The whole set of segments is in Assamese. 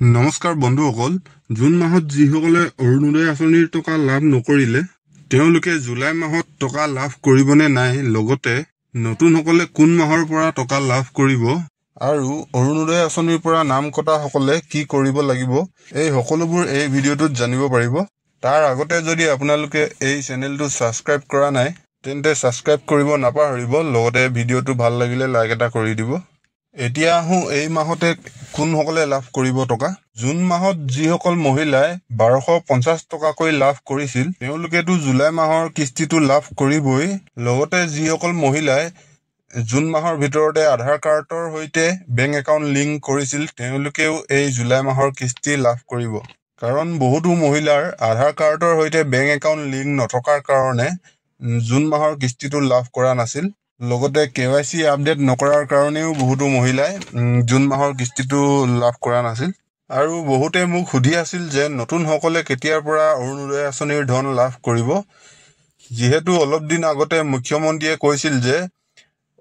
নমস্কাৰ বন্ধুসকল, জুন মাহত যিসকলে অৰুণোদয় আঁচনিৰ টকা লাভ নকৰিলে তেওঁলোকে জুলাই মাহত টকা লাভ কৰিবনে নাই, লগতে নতুনসকলে কোন মাহৰ পৰা টকা লাভ কৰিব আৰু অৰুণোদয় আঁচনিৰ পৰা নাম কটা সকলে কি কৰিব লাগিব, এই সকলোবোৰ এই ভিডিঅ'টোত জানিব পাৰিব। তাৰ আগতে যদি আপোনালোকে এই চেনেলটো ছাবস্ক্ৰাইব কৰা নাই তেন্তে ছাবস্ক্ৰাইব কৰিব নাপাহৰিব, লগতে ভিডিঅ'টো ভাল লাগিলে লাইক এটা কৰি দিব। এতিয়া আহোঁ এই মাহতে কোনসকলে লাভ কৰিব টকা। জুন মাহত যিসকল মহিলাই 1250 টকাকৈ লাভ কৰিছিল তেওঁলোকেতো জুলাই মাহৰ কিস্তিটো লাভ কৰিবই, লগতে যিসকল মহিলাই জুন মাহৰ ভিতৰতে আধাৰ কাৰ্ডৰ সৈতে বেংক একাউণ্ট লিংক কৰিছিল তেওঁলোকেও এই জুলাই মাহৰ কিস্তি লাভ কৰিব। কাৰণ বহুতো মহিলাৰ আধাৰ কাৰ্ডৰ সৈতে বেংক একাউণ্ট লিংক নথকাৰ কাৰণে জুন মাহৰ কিস্তিটো লাভ কৰা নাছিল, লগতে KYC আপডেট নকৰাৰ কাৰণেও বহুতো মহিলাই জুন মাহৰ কিস্তিটো লাভ কৰা নাছিল। আৰু বহুতে মোক সুধি আছিল যে নতুনসকলে কেতিয়াৰ পৰা অৰুণোদয় আঁচনিৰ ধন লাভ কৰিব। যিহেতু অলপ দিন আগতে মুখ্যমন্ত্ৰীয়ে কৈছিল যে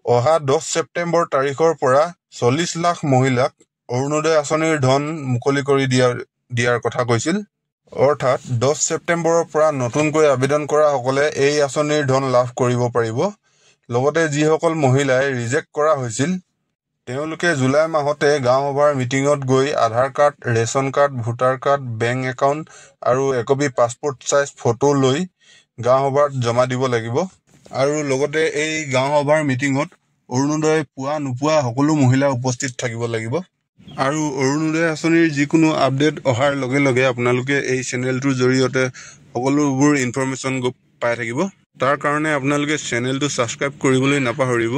অহা 10 ছেপ্টেম্বৰ তাৰিখৰ পৰা 40 লাখ মহিলাক অৰুণোদয় আঁচনিৰ ধন মুকলি কৰি দিয়াৰ কথা কৈছিল। অৰ্থাৎ 10 ছেপ্টেম্বৰৰ পৰা নতুনকৈ আবেদন কৰা সকলে এই আঁচনিৰ ধন লাভ কৰিব পাৰিব। লগতে যিসকল মহিলাই ৰিজেক্ট কৰা হৈছিল তেওঁলোকে জুলাই মাহতে গাঁও সভাৰ মিটিঙত গৈ Aadhaar card, ration card, voter card, bank account আৰু একপি পাছপোৰ্ট চাইজ ফটো লৈ গাঁও সভাত জমা দিব লাগিব। আৰু লগতে এই গাঁও সভাৰ মিটিঙত অৰুণোদয় পোৱা নোপোৱা সকলো মহিলা উপস্থিত থাকিব লাগিব। আৰু অৰুণোদয় আঁচনিৰ যিকোনো আপডেট অহাৰ লগে লগে আপোনালোকে এই চেনেলটোৰ জৰিয়তে সকলোবোৰ ইনফৰমেশ্যন পাই থাকিব। তাৰ কাৰণে আপোনালোকে চেনেলটো ছাবস্ক্ৰাইব কৰিবলৈ নাপাহৰিব।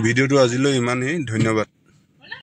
ভিডিঅ'টো আজিলৈ ইমানেই, ধন্যবাদ।